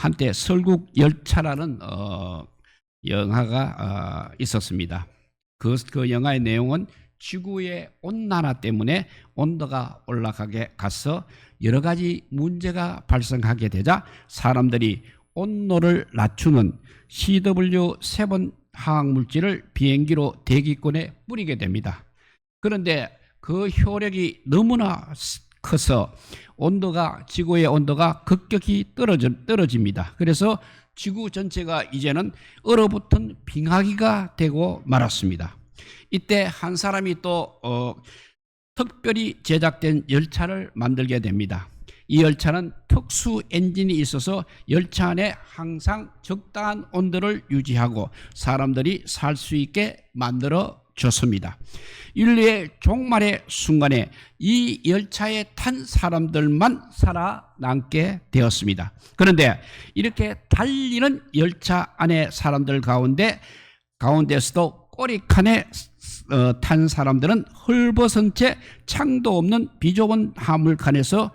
한때 설국 열차라는 영화가 있었습니다. 그 영화의 내용은 지구의 온난화 때문에 온도가 올라가게 가서 여러 가지 문제가 발생하게 되자 사람들이 온도를 낮추는 CW7 화학물질을 비행기로 대기권에 뿌리게 됩니다. 그런데 그 효력이 너무나 커서 지구의 온도가 급격히 떨어집니다. 그래서 지구 전체가 이제는 얼어붙은 빙하기가 되고 말았습니다. 이때 한 사람이 또 특별히 제작된 열차를 만들게 됩니다. 이 열차는 특수 엔진이 있어서 열차 안에 항상 적당한 온도를 유지하고 사람들이 살 수 있게 만들어 줬습니다. 인류의 종말의 순간에 이 열차에 탄 사람들만 살아남게 되었습니다. 그런데 이렇게 달리는 열차 안에 사람들 가운데서도 꼬리칸에 탄 사람들은 헐벗은 채 창도 없는 비좁은 화물칸에서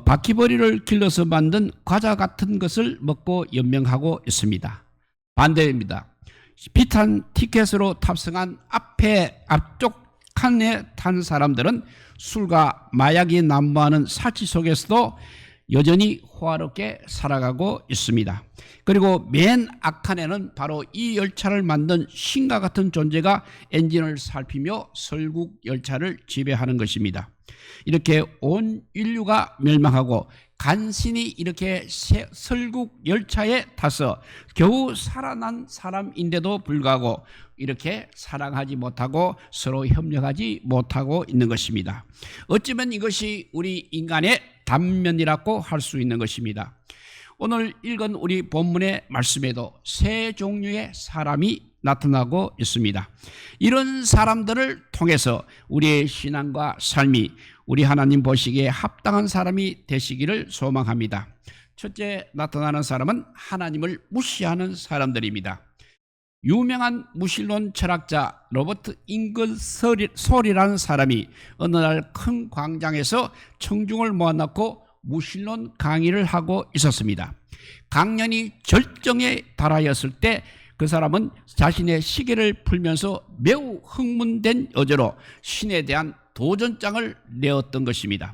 바퀴벌이를 길러서 만든 과자 같은 것을 먹고 연명하고 있습니다. 반대입니다. 비탄 티켓으로 탑승한 앞쪽 칸에 탄 사람들은 술과 마약이 난무하는 사치 속에서도 여전히 호화롭게 살아가고 있습니다. 그리고 맨 앞칸에는 바로 이 열차를 만든 신과 같은 존재가 엔진을 살피며 설국 열차를 지배하는 것입니다. 이렇게 온 인류가 멸망하고 간신히 이렇게 설국 열차에 타서 겨우 살아난 사람인데도 불구하고 이렇게 사랑하지 못하고 서로 협력하지 못하고 있는 것입니다. 어쩌면 이것이 우리 인간의 단면이라고 할 수 있는 것입니다. 오늘 읽은 우리 본문의 말씀에도 세 종류의 사람이 나타나고 있습니다. 이런 사람들을 통해서 우리의 신앙과 삶이 우리 하나님 보시기에 합당한 사람이 되시기를 소망합니다. 첫째 나타나는 사람은 하나님을 무시하는 사람들입니다. 유명한 무신론 철학자 로버트 잉글솔이라는 사람이 어느 날 큰 광장에서 청중을 모아놓고 무신론 강의를 하고 있었습니다. 강연이 절정에 달하였을 때 그 사람은 자신의 시계를 풀면서 매우 흥분된 여조로 신에 대한 도전장을 내었던 것입니다.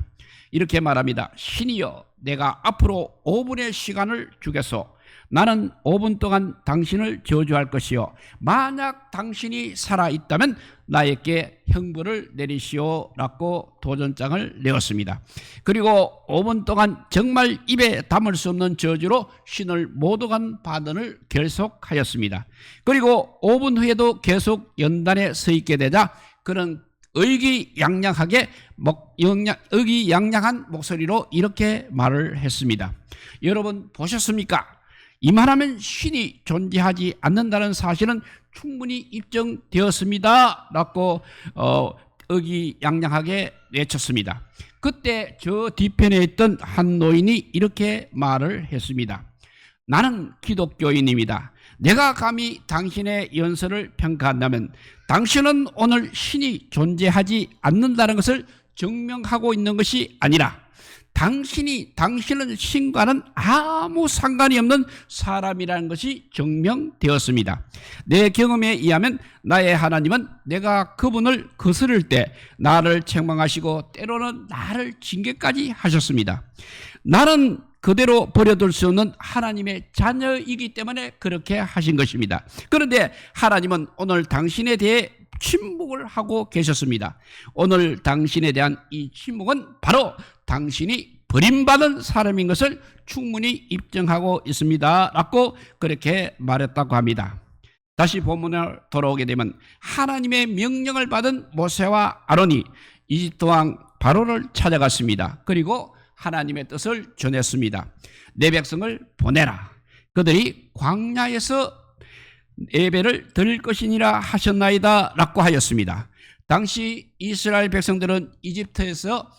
이렇게 말합니다. 신이여, 내가 앞으로 5분의 시간을 주겠소. 나는 5분 동안 당신을 저주할 것이요, 만약 당신이 살아있다면 나에게 형벌을 내리시오라고 도전장을 내었습니다. 그리고 5분 동안 정말 입에 담을 수 없는 저주로 신을 모독한 발언을 계속하였습니다. 그리고 5분 후에도 계속 연단에 서 있게 되자 그는 의기양양한 목소리로 이렇게 말을 했습니다. 여러분 보셨습니까? 이만하면 신이 존재하지 않는다는 사실은 충분히 입증되었습니다 라고 의기양양하게 외쳤습니다. 그때 저 뒤편에 있던 한 노인이 이렇게 말을 했습니다. 나는 기독교인입니다. 내가 감히 당신의 연설을 평가한다면 당신은 오늘 신이 존재하지 않는다는 것을 증명하고 있는 것이 아니라 당신은 신과는 아무 상관이 없는 사람이라는 것이 증명되었습니다. 내 경험에 의하면 나의 하나님은 내가 그분을 거스를 때 나를 책망하시고 때로는 나를 징계까지 하셨습니다. 나는 그대로 버려둘 수 없는 하나님의 자녀이기 때문에 그렇게 하신 것입니다. 그런데 하나님은 오늘 당신에 대해 침묵을 하고 계셨습니다. 오늘 당신에 대한 이 침묵은 바로 당신이 버림받은 사람인 것을 충분히 입증하고 있습니다 라고 그렇게 말했다고 합니다. 다시 본문을 돌아오게 되면 하나님의 명령을 받은 모세와 아론이 이집트 왕 바로를 찾아갔습니다. 그리고 하나님의 뜻을 전했습니다. 내 백성을 보내라. 그들이 광야에서 예배를 드릴 것이니라 하셨나이다 라고 하였습니다. 당시 이스라엘 백성들은 이집트에서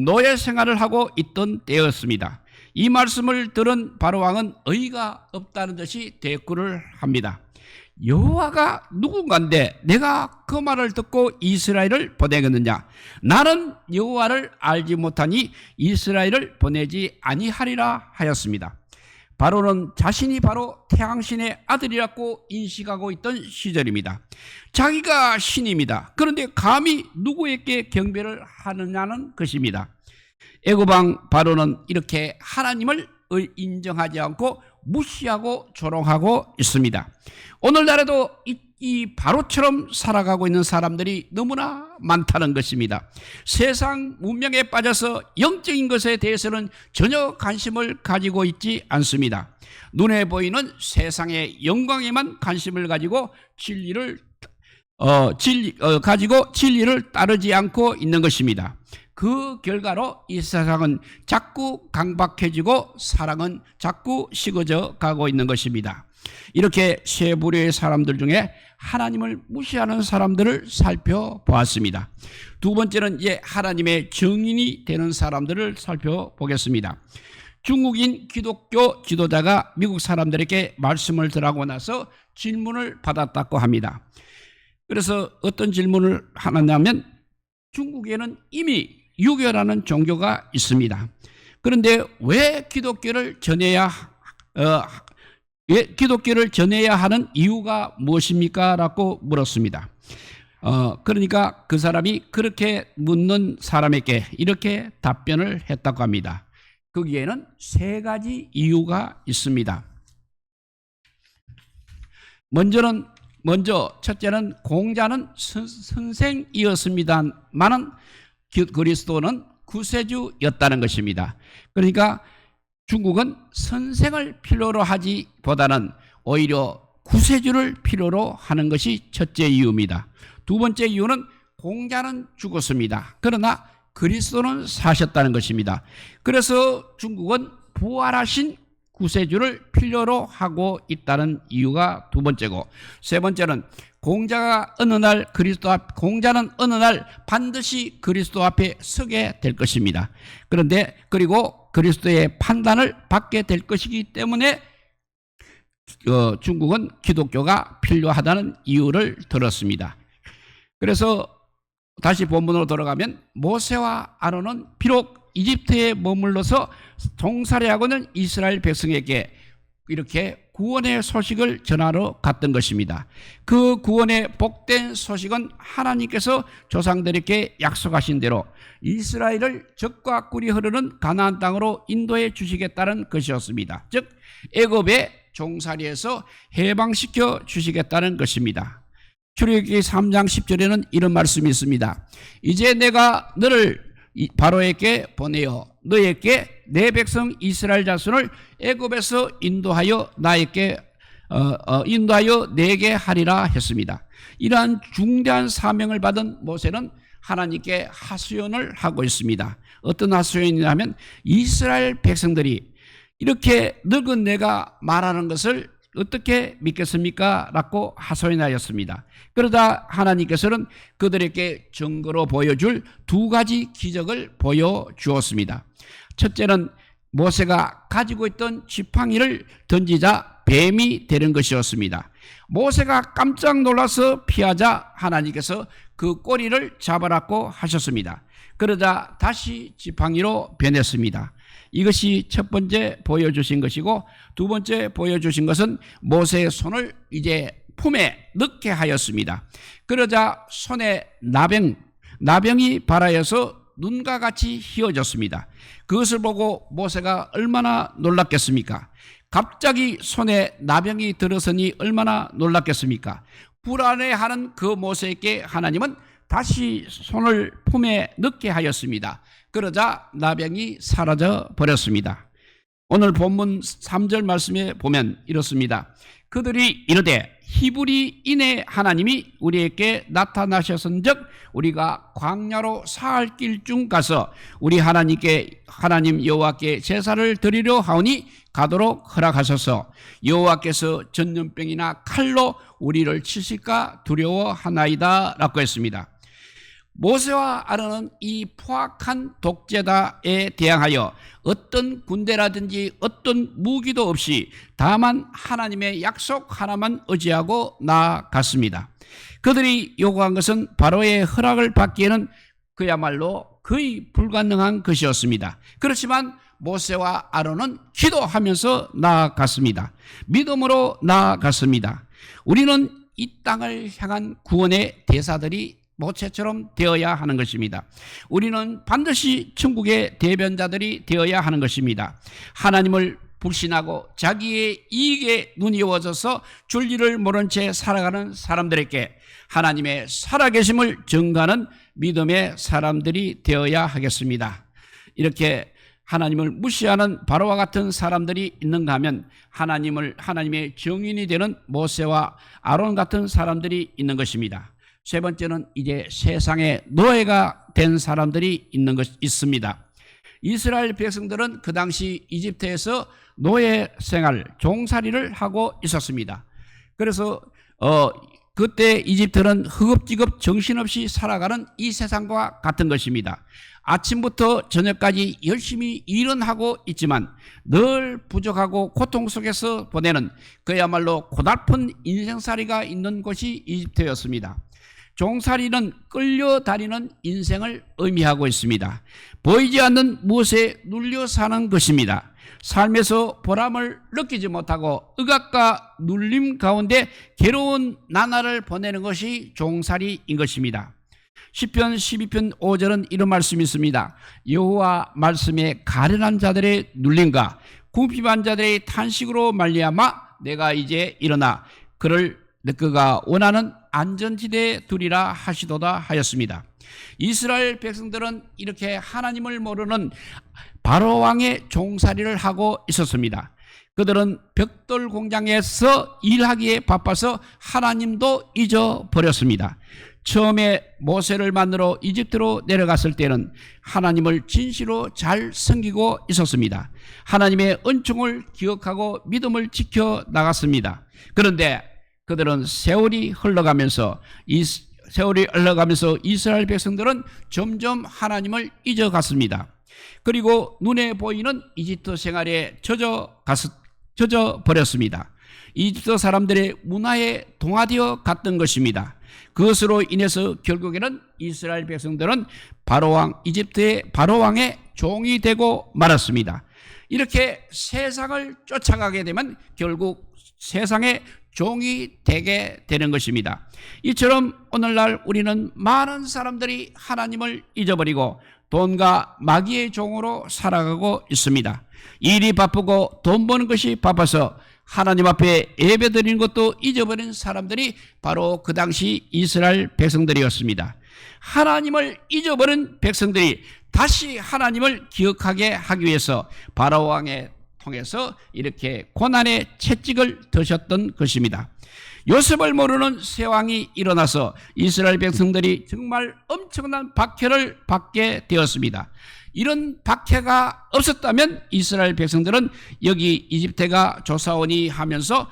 노예 생활을 하고 있던 때였습니다. 이 말씀을 들은 바로 왕은 의의가 없다는 듯이 대꾸를 합니다. 여호와가 누군가인데 내가 그 말을 듣고 이스라엘을 보내겠느냐? 나는 여호와를 알지 못하니 이스라엘을 보내지 아니하리라 하였습니다. 바로는 자신이 바로 태양신의 아들이라고 인식하고 있던 시절입니다. 자기가 신입니다. 그런데 감히 누구에게 경배를 하느냐는 것입니다. 애고방 바로는 이렇게 하나님을 인정하지 않고 무시하고 조롱하고 있습니다. 오늘날에도 이 바로처럼 살아가고 있는 사람들이 너무나 많다는 것입니다. 세상 문명에 빠져서 영적인 것에 대해서는 전혀 관심을 가지고 있지 않습니다. 눈에 보이는 세상의 영광에만 관심을 가지고 진리를 따르지 않고 있는 것입니다. 그 결과로 이 세상은 자꾸 강박해지고 사랑은 자꾸 식어져 가고 있는 것입니다. 이렇게 세 부류의 사람들 중에 하나님을 무시하는 사람들을 살펴보았습니다. 두 번째는 이제 하나님의 증인이 되는 사람들을 살펴보겠습니다. 중국인 기독교 지도자가 미국 사람들에게 말씀을 들하고 나서 질문을 받았다고 합니다. 그래서 어떤 질문을 하느냐면, 중국에는 이미 유교라는 종교가 있습니다. 그런데 왜 기독교를 전해야 하는 이유가 무엇입니까? 라고 물었습니다. 그러니까 그 사람이 그렇게 묻는 사람에게 이렇게 답변을 했다고 합니다. 거기에는 세 가지 이유가 있습니다. 먼저 첫째는 공자는 선생이었습니다만은 그리스도는 구세주였다는 것입니다. 그러니까 중국은 선생을 필요로 하기보다는 오히려 구세주를 필요로 하는 것이 첫째 이유입니다. 두 번째 이유는 공자는 죽었습니다. 그러나 그리스도는 사셨다는 것입니다. 그래서 중국은 부활하신 구세주를 필요로 하고 있다는 이유가 두 번째고, 세 번째는 공자는 어느 날 반드시 그리스도 앞에 서게 될 것입니다. 그리고 그리스도의 판단을 받게 될 것이기 때문에 중국은 기독교가 필요하다는 이유를 들었습니다. 그래서 다시 본문으로 돌아가면, 모세와 아론은 비록 이집트에 머물러서 종살이하고 있는 이스라엘 백성에게 이렇게 구원의 소식을 전하러 갔던 것입니다. 그 구원의 복된 소식은 하나님께서 조상들에게 약속하신 대로 이스라엘을 젖과 꿀이 흐르는 가나안 땅으로 인도해 주시겠다는 것이었습니다. 즉 애굽의 종살이에서 해방시켜 주시겠다는 것입니다. 출애굽기 3장 10절에는 이런 말씀이 있습니다. 이제 내가 너를 바로에게 보내어 너에게 내 백성 이스라엘 자손을 애굽에서 인도하여 내게 하리라 했습니다. 이러한 중대한 사명을 받은 모세는 하나님께 하소연을 하고 있습니다. 어떤 하소연이냐면, 이스라엘 백성들이 이렇게 늙은 내가 말하는 것을 어떻게 믿겠습니까? 라고 하소연하였습니다. 그러다 하나님께서는 그들에게 증거로 보여줄 두 가지 기적을 보여주었습니다. 첫째는 모세가 가지고 있던 지팡이를 던지자 뱀이 되는 것이었습니다. 모세가 깜짝 놀라서 피하자 하나님께서 그 꼬리를 잡아라고 하셨습니다. 그러자 다시 지팡이로 변했습니다. 이것이 첫 번째 보여주신 것이고, 두 번째 보여주신 것은 모세의 손을 이제 품에 넣게 하였습니다. 그러자 손에 나병이 발하여서 눈과 같이 휘어졌습니다. 그것을 보고 모세가 얼마나 놀랐겠습니까? 갑자기 손에 나병이 들어서니 얼마나 놀랐겠습니까? 불안해하는 그 모세에게 하나님은 다시 손을 품에 넣게 하였습니다. 그러자 나병이 사라져 버렸습니다. 오늘 본문 3절 말씀에 보면 이렇습니다. 그들이 이르되 히브리인의 하나님이 우리에게 나타나셨은즉 우리가 광야로 사흘 길 중 가서 우리 하나님 여호와께 제사를 드리려 하오니 가도록 허락하소서. 여호와께서 전염병이나 칼로 우리를 치실까 두려워하나이다 라고 했습니다. 모세와 아론은 이 포악한 독재자에 대항하여 어떤 군대라든지 어떤 무기도 없이 다만 하나님의 약속 하나만 의지하고 나아갔습니다. 그들이 요구한 것은 바로의 허락을 받기에는 그야말로 거의 불가능한 것이었습니다. 그렇지만 모세와 아론은 기도하면서 나아갔습니다. 믿음으로 나아갔습니다. 우리는 이 땅을 향한 구원의 대사들이 모세처럼 되어야 하는 것입니다. 우리는 반드시 천국의 대변자들이 되어야 하는 것입니다. 하나님을 불신하고 자기의 이익에 눈이 어워져서 진리를 모른 채 살아가는 사람들에게 하나님의 살아계심을 증거하는 믿음의 사람들이 되어야 하겠습니다. 이렇게 하나님을 무시하는 바로와 같은 사람들이 있는가 하면 하나님의 증인이 되는 모세와 아론 같은 사람들이 있는 것입니다. 세 번째는 이제 세상의 노예가 된 사람들이 있습니다. 이스라엘 백성들은 그 당시 이집트에서 노예 생활, 종살이를 하고 있었습니다. 그래서 그때 이집트는 허겁지겁 정신없이 살아가는 이 세상과 같은 것입니다. 아침부터 저녁까지 열심히 일은 하고 있지만 늘 부족하고 고통 속에서 보내는 그야말로 고달픈 인생살이가 있는 곳이 이집트였습니다. 종살이는 끌려다니는 인생을 의미하고 있습니다. 보이지 않는 무엇에 눌려 사는 것입니다. 삶에서 보람을 느끼지 못하고 억압과 눌림 가운데 괴로운 나날을 보내는 것이 종살이인 것입니다. 시편 12편 5절은 이런 말씀이 있습니다. 여호와 말씀에 가련한 자들의 눌림과 궁핍한 자들의 탄식으로 말미암아 내가 이제 일어나 그가 원하는 안전지대에 두리라 하시도다 하였습니다. 이스라엘 백성들은 이렇게 하나님을 모르는 바로왕의 종살이를 하고 있었습니다. 그들은 벽돌 공장에서 일하기에 바빠서 하나님도 잊어버렸습니다. 처음에 모세를 만나러 이집트로 내려갔을 때는 하나님을 진실로 잘 섬기고 있었습니다. 하나님의 은총을 기억하고 믿음을 지켜 나갔습니다. 그런데 그들은 세월이 흘러가면서 이스라엘 백성들은 점점 하나님을 잊어갔습니다. 그리고 눈에 보이는 이집트 생활에 젖어 버렸습니다. 이집트 사람들의 문화에 동화되어 갔던 것입니다. 그것으로 인해서 결국에는 이스라엘 백성들은 이집트의 바로왕의 종이 되고 말았습니다. 이렇게 세상을 쫓아가게 되면 결국 세상의 종이 되게 되는 것입니다. 이처럼 오늘날 우리는 많은 사람들이 하나님을 잊어버리고 돈과 마귀의 종으로 살아가고 있습니다. 일이 바쁘고 돈 버는 것이 바빠서 하나님 앞에 예배드리는 것도 잊어버린 사람들이 바로 그 당시 이스라엘 백성들이었습니다. 하나님을 잊어버린 백성들이 다시 하나님을 기억하게 하기 위해서 바로왕의 통해서 이렇게 고난의 채찍을 드셨던 것입니다. 요셉을 모르는 새 왕이 일어나서 이스라엘 백성들이 정말 엄청난 박해를 받게 되었습니다. 이런 박해가 없었다면 이스라엘 백성들은 여기 이집트가 조사오니 하면서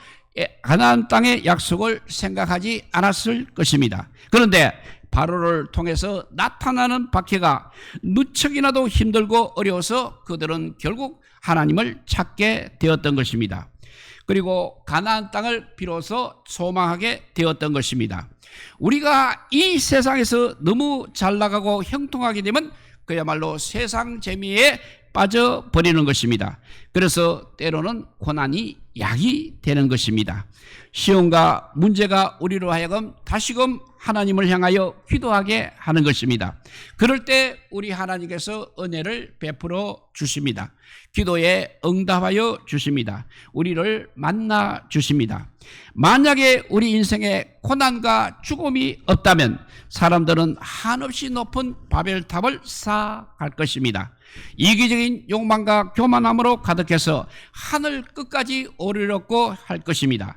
가나안 땅의 약속을 생각하지 않았을 것입니다. 그런데 바로를 통해서 나타나는 박해가 누척이나도 힘들고 어려워서 그들은 결국 하나님을 찾게 되었던 것입니다. 그리고 가나안 땅을 비로소 소망하게 되었던 것입니다. 우리가 이 세상에서 너무 잘 나가고 형통하게 되면 그야말로 세상 재미에 빠져버리는 것입니다. 그래서 때로는 고난이 약이 되는 것입니다. 시험과 문제가 우리로 하여금 다시금 하나님을 향하여 기도하게 하는 것입니다. 그럴 때 우리 하나님께서 은혜를 베풀어 주십니다. 기도에 응답하여 주십니다. 우리를 만나 주십니다. 만약에 우리 인생에 고난과 죽음이 없다면 사람들은 한없이 높은 바벨탑을 쌓아갈 것입니다. 이기적인 욕망과 교만함으로 가득해서 하늘 끝까지 오르려고 할 것입니다.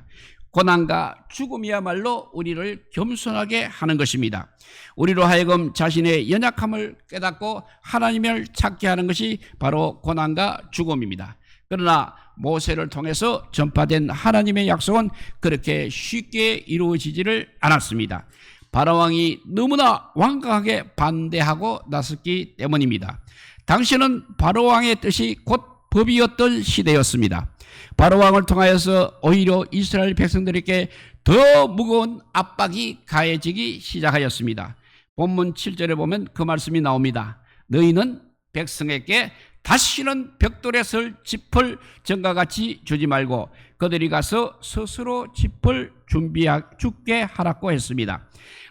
고난과 죽음이야말로 우리를 겸손하게 하는 것입니다. 우리로 하여금 자신의 연약함을 깨닫고 하나님을 찾게 하는 것이 바로 고난과 죽음입니다. 그러나 모세를 통해서 전파된 하나님의 약속은 그렇게 쉽게 이루어지지를 않았습니다. 바로왕이 너무나 완강하게 반대하고 나섰기 때문입니다. 당시는 바로왕의 뜻이 곧 법이었던 시대였습니다. 바로왕을 통하여서 오히려 이스라엘 백성들에게 더 무거운 압박이 가해지기 시작하였습니다. 본문 7절에 보면 그 말씀이 나옵니다. 너희는 백성에게 다시는 벽돌에 설 짚을 전과 같이 주지 말고 그들이 가서 스스로 짚을 죽게 하라고 했습니다.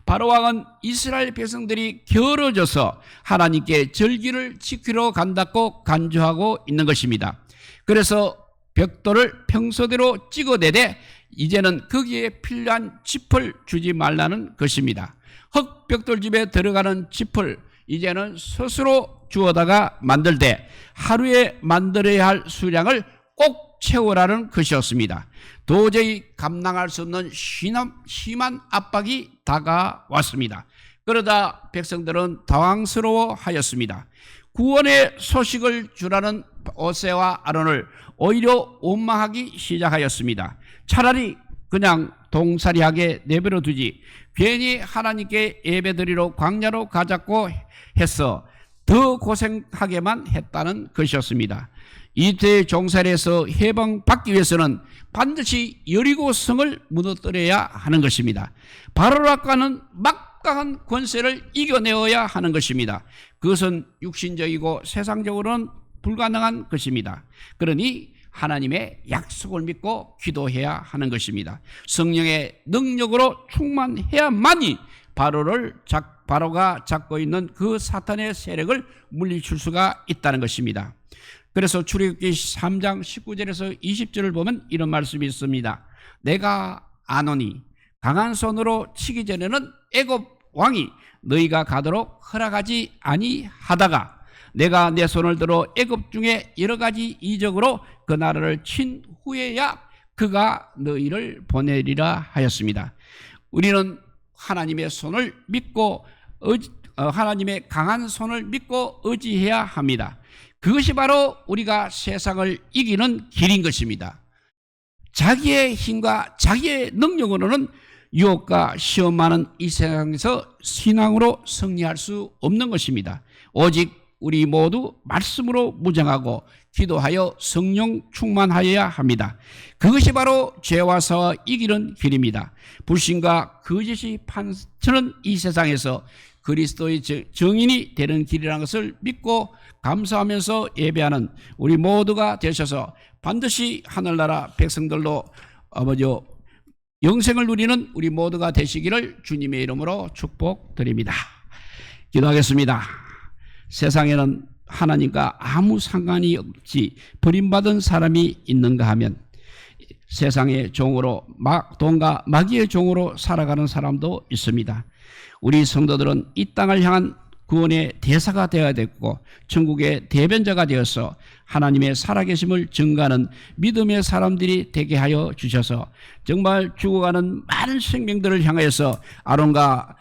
바로 왕은 이스라엘 백성들이 게으러져서 하나님께 절기를 지키러 간다고 간주하고 있는 것입니다. 그래서 벽돌을 평소대로 찍어내되 이제는 거기에 필요한 짚을 주지 말라는 것입니다. 흙벽돌집에 들어가는 짚을 이제는 스스로 주워다가 만들되 하루에 만들어야 할 수량을 꼭 채우라는 것이었습니다. 도저히 감당할 수 없는 심한 압박이 다가왔습니다. 그러다 백성들은 당황스러워하였습니다. 구원의 소식을 주라는 모세와 아론을 오히려 원망하기 시작하였습니다. 차라리 그냥 동사리하게 내버려 두지 괜히 하나님께 예배드리러 광야로 가자고 해서 더 고생하게만 했다는 것이었습니다. 이때 종살이에서 해방받기 위해서는 반드시 여리고성을 무너뜨려야 하는 것입니다. 바로락과는 막강한 권세를 이겨내어야 하는 것입니다. 그것은 육신적이고 세상적으로는 불가능한 것입니다. 그러니 하나님의 약속을 믿고 기도해야 하는 것입니다. 성령의 능력으로 충만해야만이 바로가 잡고 있는 그 사탄의 세력을 물리칠 수가 있다는 것입니다. 그래서 출애굽기 3장 19절에서 20절을 보면 이런 말씀이 있습니다. 내가 아노니 강한 손으로 치기 전에는 애굽 왕이 너희가 가도록 허락하지 아니하다가 내가 내 손을 들어 애굽 중에 여러 가지 이적으로 그 나라를 친 후에야 그가 너희를 보내리라 하였습니다. 우리는 하나님의 손을 믿고 하나님의 강한 손을 믿고 의지해야 합니다. 그것이 바로 우리가 세상을 이기는 길인 것입니다. 자기의 힘과 자기의 능력으로는 유혹과 시험 많은 이 세상에서 신앙으로 승리할 수 없는 것입니다. 오직 우리 모두 말씀으로 무장하고 기도하여 성령 충만하여야 합니다. 그것이 바로 죄와 사와 이기는 길입니다. 불신과 거짓이 판치는 이 세상에서 그리스도의 정인이 되는 길이라는 것을 믿고 감사하면서 예배하는 우리 모두가 되셔서 반드시 하늘나라 백성들로 영생을 누리는 우리 모두가 되시기를 주님의 이름으로 축복드립니다. 기도하겠습니다. 세상에는 하나님과 아무 상관이 없이 버림받은 사람이 있는가 하면 세상의 종으로 돈과 마귀의 종으로 살아가는 사람도 있습니다. 우리 성도들은 이 땅을 향한 구원의 대사가 되어야 되고 천국의 대변자가 되어서 하나님의 살아계심을 증거하는 믿음의 사람들이 되게 하여 주셔서 정말 죽어가는 많은 생명들을 향하여서 아론과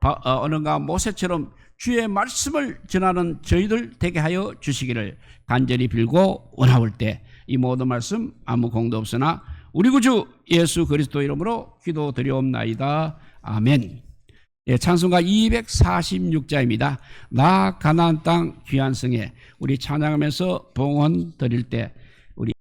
아론과 모세처럼 주의 말씀을 전하는 저희들 되게 하여 주시기를 간절히 빌고 원하올 때 이 모든 말씀 아무 공도 없으나 우리 구주 예수 그리스도 이름으로 기도드리옵나이다. 아멘. 예, 찬송가 246자입니다. 나 가나안 땅 귀한 성에 우리 찬양하면서 봉헌 드릴 때